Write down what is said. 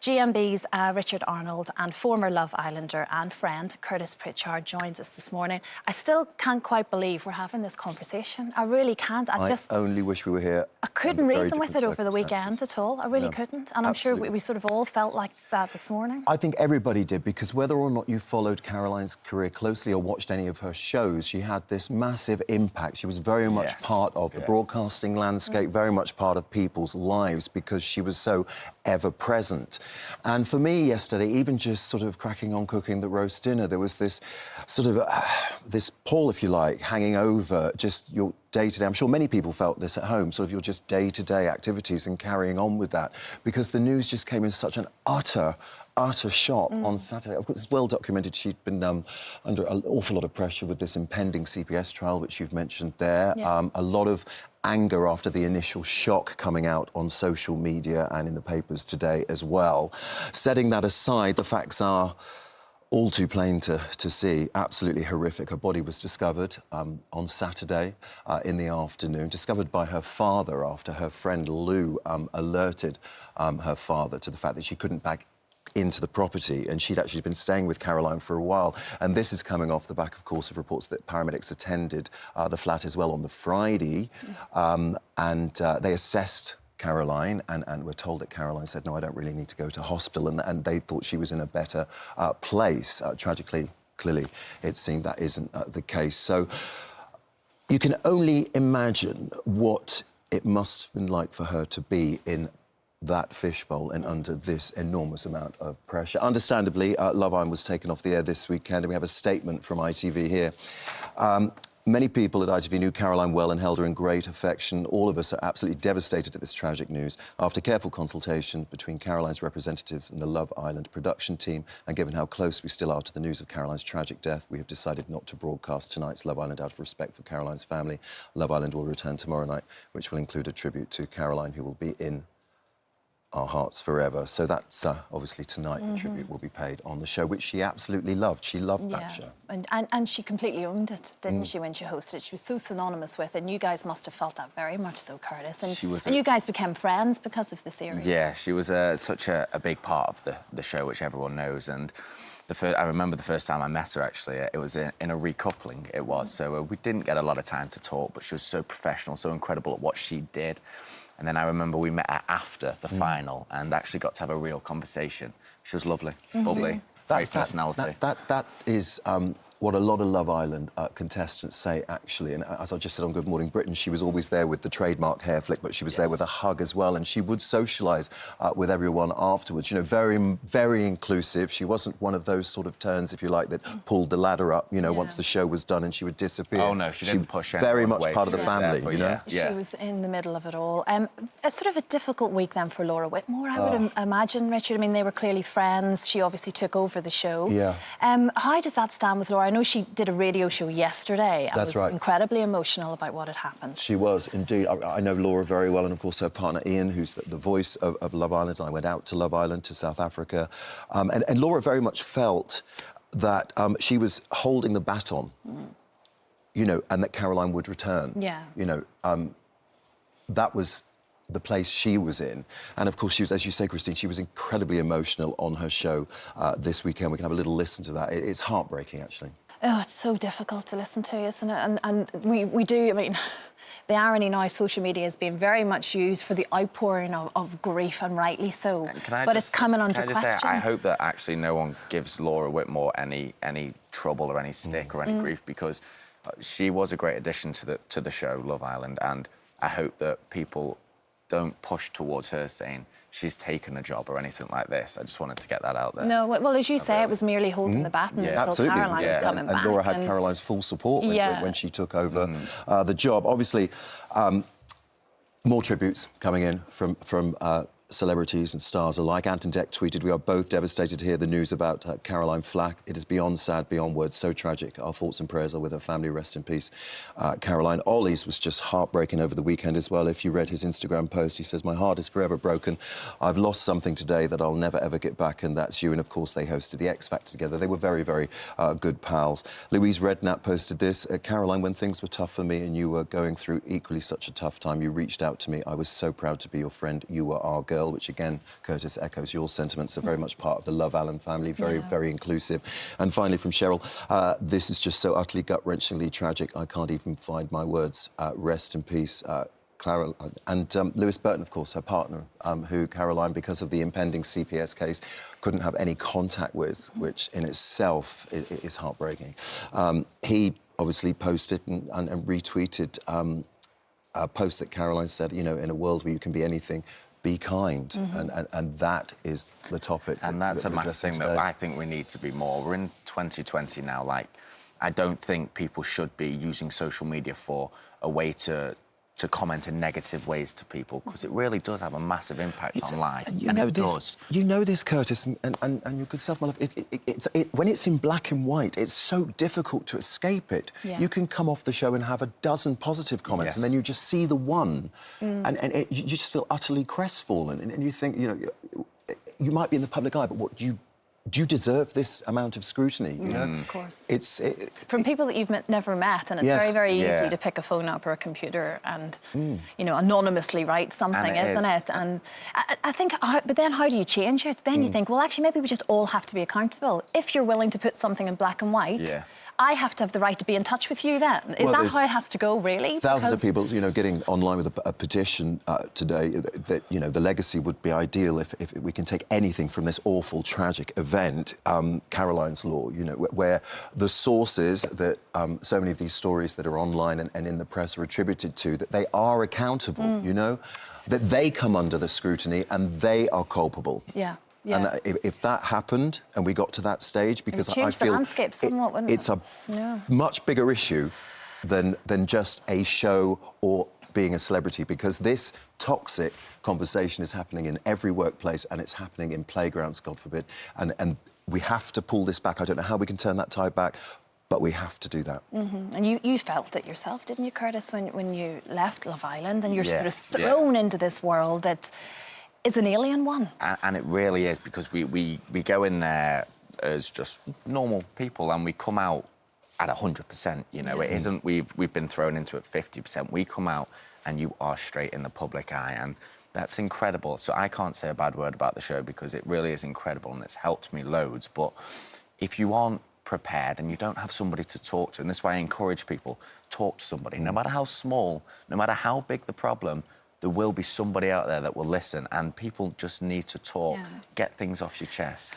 GMB's Richard Arnold and former Love Islander and friend Curtis Pritchard joins us this morning. I still can't quite believe we're having this conversation. I really can't. I only wish we were here. I couldn't reason with it over the weekend at all. I really couldn't. And I'm sure we sort of all felt like that this morning. I think everybody did, because whether or not you followed Caroline's career closely or watched any of her shows, she had this massive impact. She was very much part of the broadcasting landscape, very much part of people's lives, because she was so ever-present. And for me yesterday, even just sort of cracking on cooking the roast dinner, there was this sort of, this pall, if you like, hanging over just your day-to-day. I'm sure many people felt this at home, sort of your just day-to-day activities and carrying on with that, because the news just came in such an utter shock on Saturday. Of course, it's well documented. She'd been under an awful lot of pressure with this impending CPS trial, which you've mentioned there. A lot of anger after the initial shock coming out on social media and in the papers today as well. Setting that aside, the facts are all too plain to see. Absolutely horrific. Her body was discovered on Saturday in the afternoon, discovered by her father after her friend Lou alerted her father to the fact that she couldn't back into the property, and she'd actually been staying with Caroline for a while. And this is coming off the back, of course, of reports that paramedics attended the flat as well on the Friday, and they assessed Caroline and were told that Caroline said, no, I don't really need to go to hospital, and they thought she was in a better place. Tragically, clearly, it seemed that isn't the case. So you can only imagine what it must have been like for her to be in that fishbowl and under this enormous amount of pressure. Understandably, Love Island was taken off the air this weekend, and we have a statement from ITV here. Many people at ITV knew Caroline well and held her in great affection. All of us are absolutely devastated at this tragic news. After careful consultation between Caroline's representatives and the Love Island production team, and given how close we still are to the news of Caroline's tragic death, we have decided not to broadcast tonight's Love Island out of respect for Caroline's family. Love Island will return tomorrow night, which will include a tribute to Caroline, who will be in our hearts forever. So that's obviously tonight the tribute will be paid on the show, which she absolutely loved. She loved that show. And she completely owned it, didn't she, when she hosted it? She was so synonymous with it, and you guys must have felt that very much so, Curtis. And you guys became friends because of the series. Yeah, she was such a big part of the show, which everyone knows. And I remember the first time I met her, actually, it was in a recoupling, it was. So we didn't get a lot of time to talk, but she was so professional, so incredible at what she did. And then I remember we met her after the final and actually got to have a real conversation. She was lovely, bubbly, great personality. That is what a lot of Love Island contestants say, actually. And as I just said on Good Morning Britain, she was always there with the trademark hair flick, but she was there with a hug as well. And she would socialise with everyone afterwards. You know, very, very inclusive. She wasn't one of those sort of turns, if you like, that pulled the ladder up, you know, once the show was done and she would disappear. Oh, no, she didn't push anyone very much away. part of the family, you know? She was in the middle of it all. It's sort of a difficult week then for Laura Whitmore, I would imagine, Richard. I mean, they were clearly friends. She obviously took over the show. How does that stand with Laura? I know she did a radio show yesterday and was incredibly emotional about what had happened. She was, indeed. I know Laura very well, and of course her partner Ian, who's the voice of Love Island. And I went out to Love Island, to South Africa. And Laura very much felt that she was holding the baton, you know, and that Caroline would return. You know, that was the place she was in. And of course she was, as you say, Christine, she was incredibly emotional on her show this weekend. We can have a little listen to that. It's heartbreaking, actually. Oh, it's so difficult to listen to, isn't it? And we do, I mean, the irony now, social media is being very much used for the outpouring of grief, and rightly so. But it's coming under question. I hope that actually no one gives Laura Whitmore any trouble or any stick or any grief, because she was a great addition to the show, Love Island, and I hope that people don't push towards her saying she's taken a job or anything like this. I just wanted to get that out there. No, well, as you say, it was merely holding the baton until Caroline was coming back. And Laura had Caroline's full support when she took over the job. Obviously, more tributes coming in from celebrities and stars alike. Ant and Dec tweeted, "We are both devastated to hear the news about Caroline Flack. It is beyond sad, beyond words, so tragic. Our thoughts and prayers are with her family. Rest in peace, Caroline." Ollie's was just heartbreaking over the weekend as well. If you read his Instagram post, he says, "My heart is forever broken. I've lost something today that I'll never, ever get back, and that's you." And, of course, they hosted the X Factor together. They were very, very good pals. Louise Redknapp posted this, "Caroline, when things were tough for me and you were going through equally such a tough time, you reached out to me. I was so proud to be your friend. You were our girl." well, which again, Curtis, echoes your sentiments, are very much part of the Love Allen family, very inclusive. And finally from Cheryl, this is just so utterly gut-wrenchingly tragic, I can't even find my words. Rest in peace, Clara, and Lewis Burton, of course, her partner, who Caroline, because of the impending CPS case, couldn't have any contact with, which in itself is heartbreaking. He obviously posted and retweeted a post that Caroline said, you know, in a world where you can be anything, be kind, and that is the topic. And that's a massive thing that I think we need to be more. We're in 2020 now, like, I don't think people should be using social media for a way to comment in negative ways to people, because it really does have a massive impact on life. And it does. You know this, Curtis, and your good self, my love, when it's in black and white, it's so difficult to escape it. Yeah. You can come off the show and have a dozen positive comments, and then you just see the one, and you just feel utterly crestfallen, and you think, you know, you might be in the public eye, but what do you deserve this amount of scrutiny? You know? Of course. From people that you've never met, and it's very easy to pick a phone up or a computer and, you know, anonymously write something, isn't it? And I think, but then how do you change it? Then you think, well, actually, maybe we just all have to be accountable. If you're willing to put something in black and white, I have to have the right to be in touch with you then. Is that how it has to go, really? Thousands of people, you know, getting online with a petition today that, you know, the legacy would be ideal if we can take anything from this awful, tragic event, Caroline's Law, you know, where the sources that so many of these stories that are online and in the press are attributed to, that they are accountable, you know, that they come under the scrutiny and they are culpable. Yeah. And if that happened and we got to that stage, because I feel the landscape somewhat, wouldn't it? It's a much bigger issue than just a show or being a celebrity, because this toxic conversation is happening in every workplace and it's happening in playgrounds, God forbid. And we have to pull this back. I don't know how we can turn that tide back, but we have to do that. And you felt it yourself, didn't you, Curtis, when you left Love Island and you're sort of thrown into this world that is an alien one. And it really is, because we go in there as just normal people and we come out at 100%, you know. It isn't, we've been thrown into it 50%. We come out and you are straight in the public eye, and that's incredible. So I can't say a bad word about the show, because it really is incredible and it's helped me loads. But if you aren't prepared and you don't have somebody to talk to, and this is why I encourage people, talk to somebody, no matter how small, no matter how big the problem, there will be somebody out there that will listen, and people just need to talk, get things off your chest.